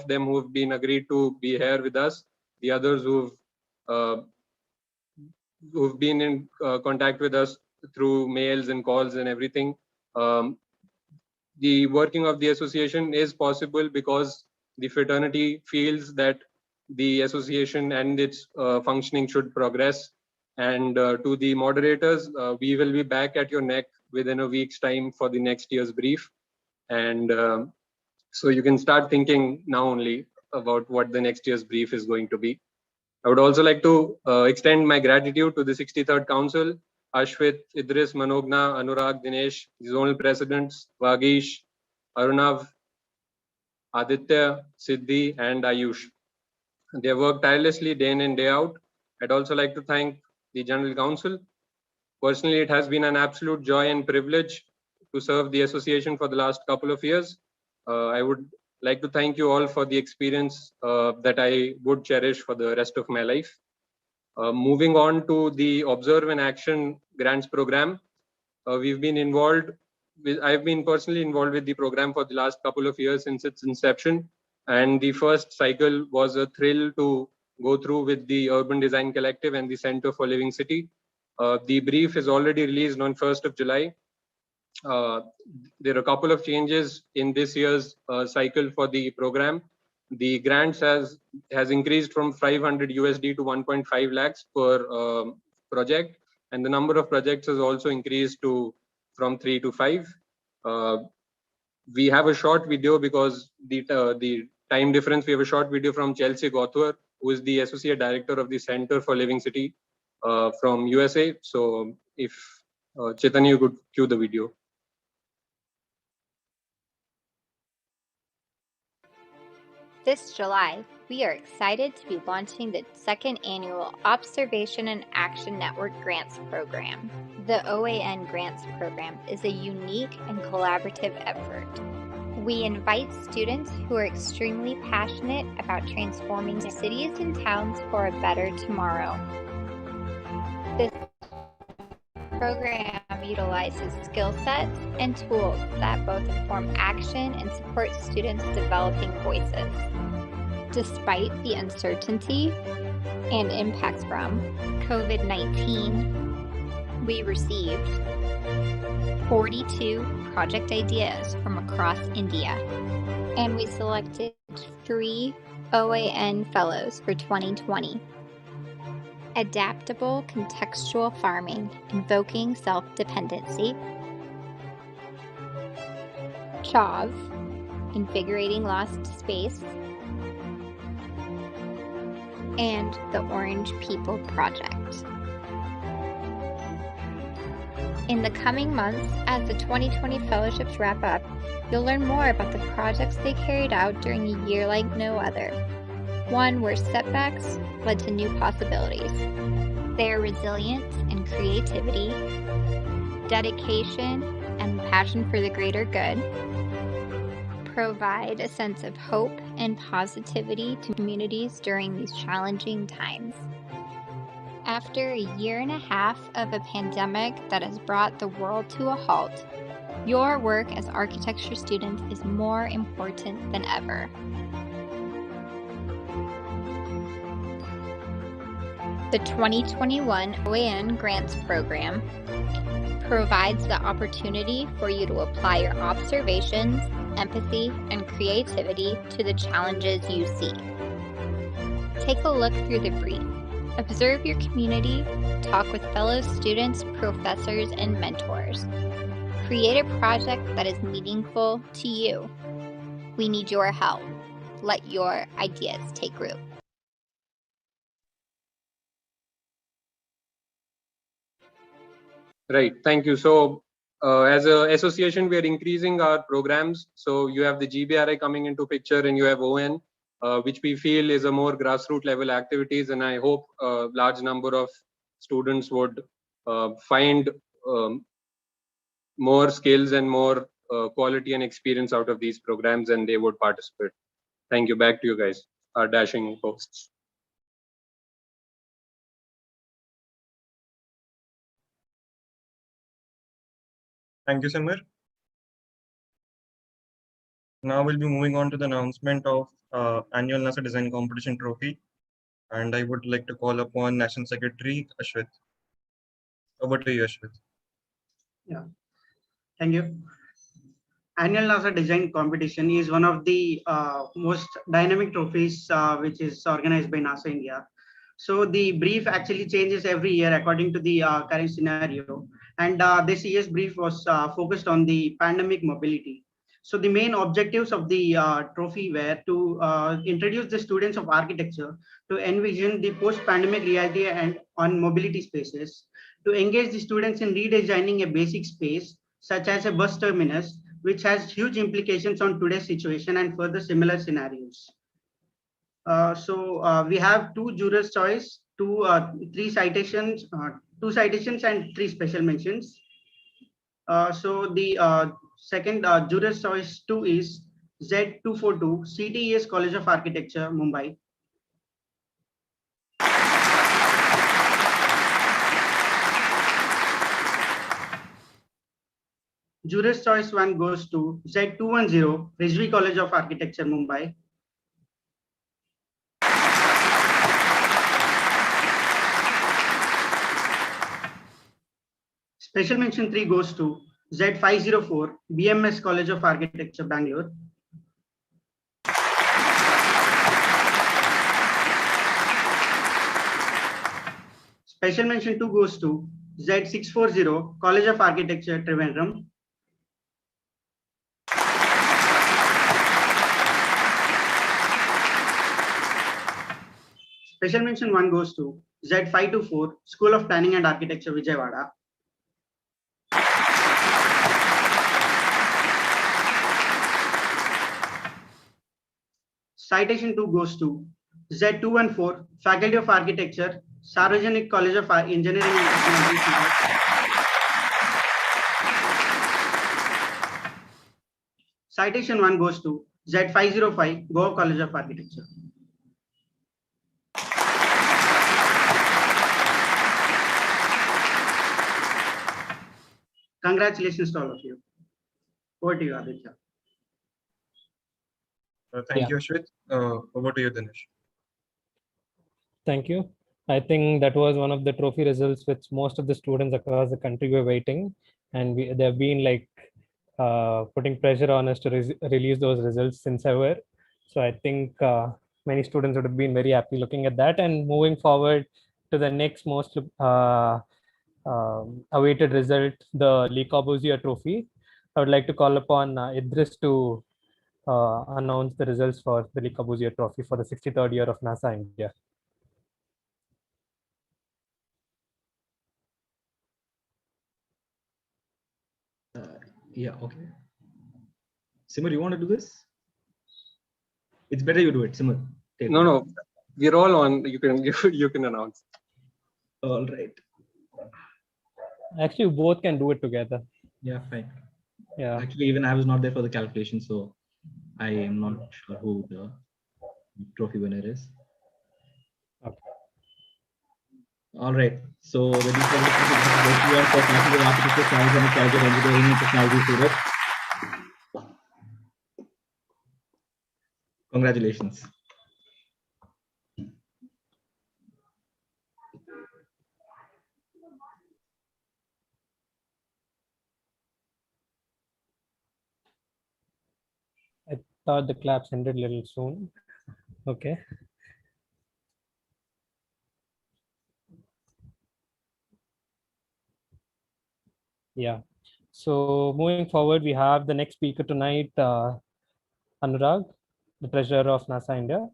them who've been agreed to be here with us, the others who've been in contact with us through mails and calls and everything. The working of the association is possible because the fraternity feels that the association and its functioning should progress. And to the moderators, we will be back at your neck within a week's time for the next year's brief. And so you can start thinking now only about what the next year's brief is going to be. I would also like to extend my gratitude to the 63rd Council, Ashwit, Idris, Manogna, Anurag, Dinesh, the zonal presidents, Vagish, Arunav, Aditya, Siddhi, and Ayush. They have worked tirelessly day in and day out. I'd also like to thank the General Council. Personally, it has been an absolute joy and privilege to serve the association for the last couple of years. I would like to thank you all for the experience that I would cherish for the rest of my life. Moving on to the Observe and Action Grants Program, we've been involved with, I've been personally involved with the program for the last couple of years since its inception. And the first cycle was a thrill to go through with the Urban Design Collective and the Center for Living City. The brief is already released on 1st of July. There are a couple of changes in this year's cycle for the program. The grants has increased from 500 USD to 1.5 lakhs per project, and the number of projects has also increased from 3 to 5. We have a short video because the time difference. We have a short video from Chelsea Gothwer, who is the Associate Director of the Center for Living City from USA. So if Chaitanya, you could cue the video. This July, we are excited to be launching the second annual Observation and Action Network Grants Program. The OAN Grants Program is a unique and collaborative effort. We invite students who are extremely passionate about transforming cities and towns for a better tomorrow. This program utilizes skill sets and tools that both inform action and support students developing voices. Despite the uncertainty and impacts from COVID-19, we received 42 project ideas from across India, and we selected 3 OAN Fellows for 2020. Adaptable contextual farming, invoking self-dependency. CHAV, invigorating lost space. And the Orange People Project. In the coming months, as the 2020 fellowships wrap up, you'll learn more about the projects they carried out during a year like no other. One where setbacks led to new possibilities. Their resilience and creativity, dedication, and passion for the greater good provide a sense of hope and positivity to communities during these challenging times. After a year and a half of a pandemic that has brought the world to a halt, your work as architecture students is more important than ever. The 2021 OAN Grants Program provides the opportunity for you to apply your observations, empathy, and creativity to the challenges you see. Take a look through the brief. Observe your community, talk with fellow students, professors, and mentors. Create a project that is meaningful to you. We need your help. Let your ideas take root. Right, thank you. So as an association, we are increasing our programs. So you have the GBRI coming into picture and you have ON, which we feel is a more grassroots level activities. And I hope a large number of students would find more skills and more quality and experience out of these programs, and they would participate. Thank you. Back to you guys, our dashing hosts. Thank you, Samir. Now we'll be moving on to the announcement of annual NASA Design Competition Trophy. And I would like to call upon National Secretary Ashwit. Over to you, Ashwit. Yeah, thank you. Annual NASA Design Competition is one of the most dynamic trophies which is organized by NASA India. So the brief actually changes every year according to the current scenario. And this year's brief was focused on the pandemic mobility. So the main objectives of the trophy were to introduce the students of architecture to envision the post-pandemic reality and on mobility spaces, to engage the students in redesigning a basic space, such as a bus terminus, which has huge implications on today's situation and further similar scenarios. So we have 2 jurors' choice, 2 citations and 3 special mentions. So the second jurors' choice 2 is Z242 CTES College of Architecture, Mumbai. Jurors' choice 1 goes to Z210 Rizvi College of Architecture, Mumbai. Special mention 3 goes to Z504 BMS College of Architecture, Bangalore. Special mention 2 goes to Z640 College of Architecture, Trivandrum. Special mention 1 goes to Z524 School of Planning and Architecture, Vijayawada. Citation 2 goes to Z214, Faculty of Architecture, Sarojini College of Engineering and Technology. Citation 1 goes to Z505, Goa College of Architecture. Congratulations to all of you. Over to you, Aditya. Thank you, Ashwit. Over to you, Dinesh. Thank you. I think that was one of the trophy results which most of the students across the country were waiting, and they've been like putting pressure on us to release those results since ever. So I think many students would have been very happy looking at that. And moving forward to the next most awaited result, the Le Corbusier Trophy, I would like to call upon Idris to announce the results for the Le Corbusier Trophy for the 63rd year of NASA India. Yeah, okay. Simar, you want to do this? It's better you do it, Simar. No, we're all on. You can announce. All right. Actually, both can do it together. Yeah, fine. Yeah. Actually, even I was not there for the calculation, so I am not sure who the trophy winner is. Okay. All right. So the details for Faculty of Architecture, Science and College of Engineering and Technology, Surat. Congratulations. I thought the claps ended a little soon. Okay. Yeah. So moving forward, we have the next speaker tonight, Anurag, the treasurer of NASA India,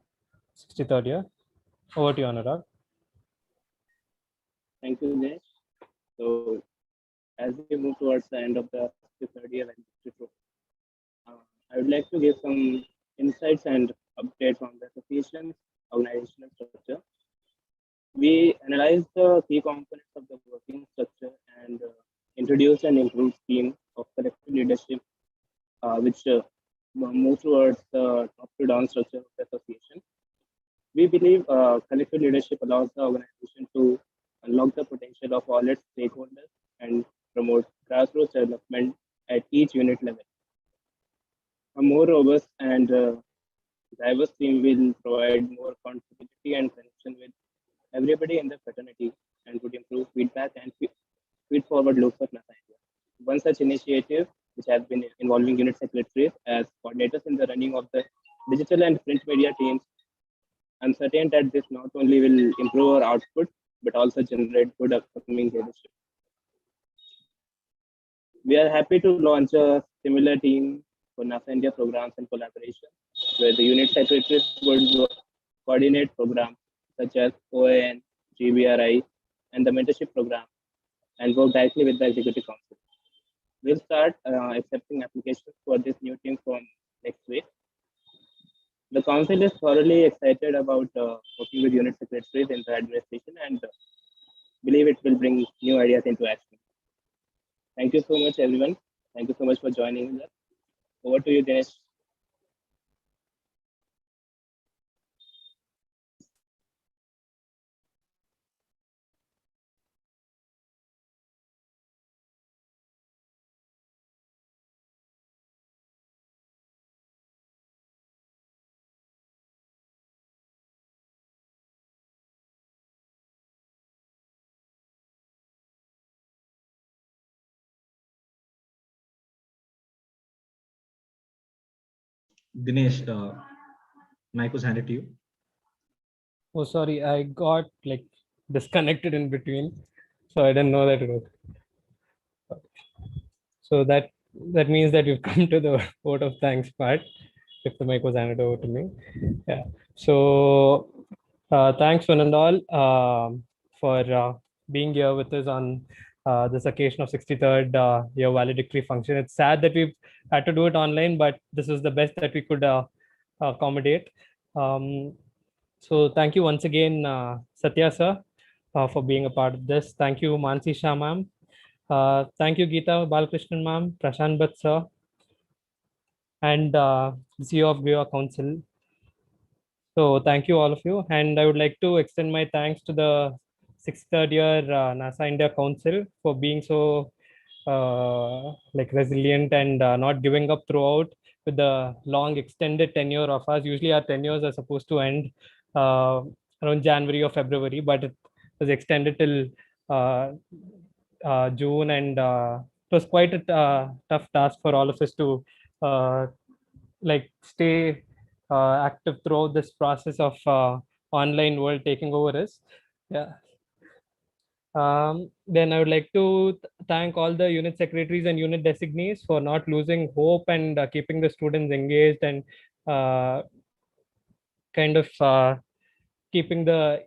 63rd year. Over to you, Anurag. Thank you, Dinesh. So as we move towards the end of the 63rd year I would like to give some insights and updates on the association's organizational structure. We analyzed the key components of the working structure and introduced an improved scheme of collective leadership, which moves towards the top-to-down structure of the association. We believe collective leadership allows the organization to unlock the potential of all its stakeholders and promote grassroots development at each unit level. A more robust and diverse team will provide more accountability and connection with everybody in the fraternity and would improve feedback and feed-forward loops of NASA India. One such initiative, which has been involving unit secretaries as coordinators in the running of the digital and print media teams, I'm certain that this not only will improve our output, but also generate good upcoming leadership. We are happy to launch a similar team for NASA India programs and collaboration, where the unit secretaries would coordinate programs such as OAN, GBRI, and the mentorship program, and work directly with the Executive Council. We'll start accepting applications for this new team from next week. The Council is thoroughly excited about working with unit secretaries in the administration and believe it will bring new ideas into action. Thank you so much, everyone. Thank you so much for joining us. Over to you, Dinesh. Dinesh, mic was handed to you. Oh, sorry, I got like disconnected in between, so I didn't know that it was. So that means that we've come to the vote of thanks part. If the mic was handed over to me, yeah. So thanks one and all for being here with us on this occasion of 63rd year valedictory function. It's sad that we've had to do it online, but this is the best that we could accommodate. So thank you once again, Satya sir, for being a part of this. Thank you, Mansi Shah ma'am. Thank you, Geeta Balakrishnan ma'am, Prashant Bhatt sir, and CEO of Griha Council. So thank you all of you. And I would like to extend my thanks to the 6th third year NASA India Council for being so like resilient and not giving up throughout with the long extended tenure of us. Usually our tenures are supposed to end around January or February, but it was extended till June, and it was quite a tough task for all of us to like stay active throughout this process of online world taking over us. Yeah. Then I would like to thank all the unit secretaries and unit designees for not losing hope and keeping the students engaged and kind of keeping the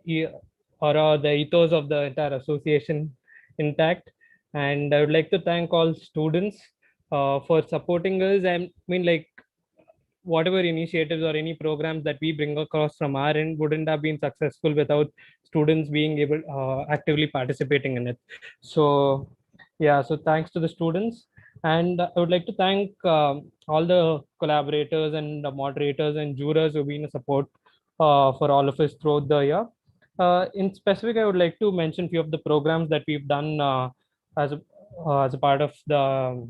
the ethos of the entire association intact. And I would like to thank all students for supporting us. I mean, like, whatever initiatives or any programs that we bring across from our end wouldn't have been successful without students being able actively participating in it. So yeah, so thanks to the students. And I would like to thank all the collaborators and the moderators and jurors who've been a support for all of us throughout the year. In specific, I would like to mention a few of the programs that we've done as a part of the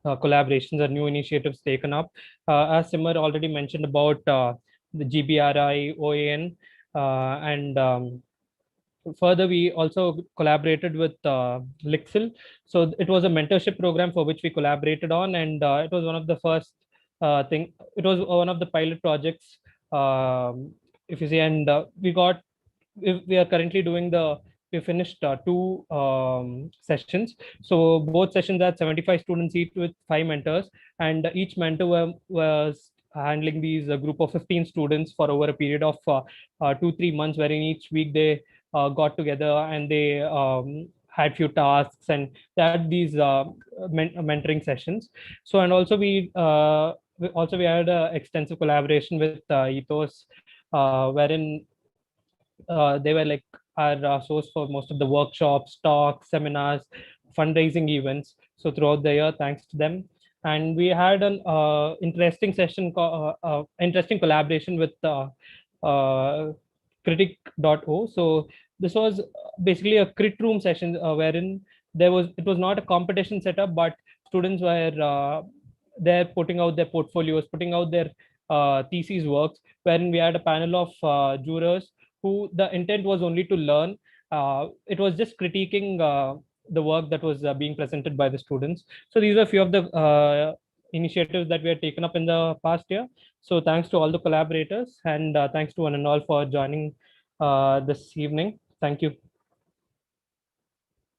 collaborations or new initiatives taken up. As Simar already mentioned about the GBRI, OAN, and further, we also collaborated with Lixil. So it was a mentorship program for which we collaborated on, and it was one of the first thing. It was one of the pilot projects, if you see, and we are currently doing we finished two sessions. So both sessions had 75 students each with 5 mentors, and each mentor was handling these group of 15 students for over a period of 2-3 months, wherein each week they got together and they had few tasks, and they had these mentoring sessions. So, and also we had extensive collaboration with ETHOS, wherein they were like our source for most of the workshops, talks, seminars, fundraising events. So throughout the year, thanks to them. And we had an interesting session, interesting collaboration with critic.o. So this was basically a crit room session wherein it was not a competition setup, but students were there putting out their portfolios, putting out their thesis works, wherein we had a panel of jurors who the intent was only to learn. It was just critiquing the work that was being presented by the students. So these are a few of the initiatives that we had taken up in the past year. So thanks to all the collaborators, and thanks to one and all for joining this evening. Thank you.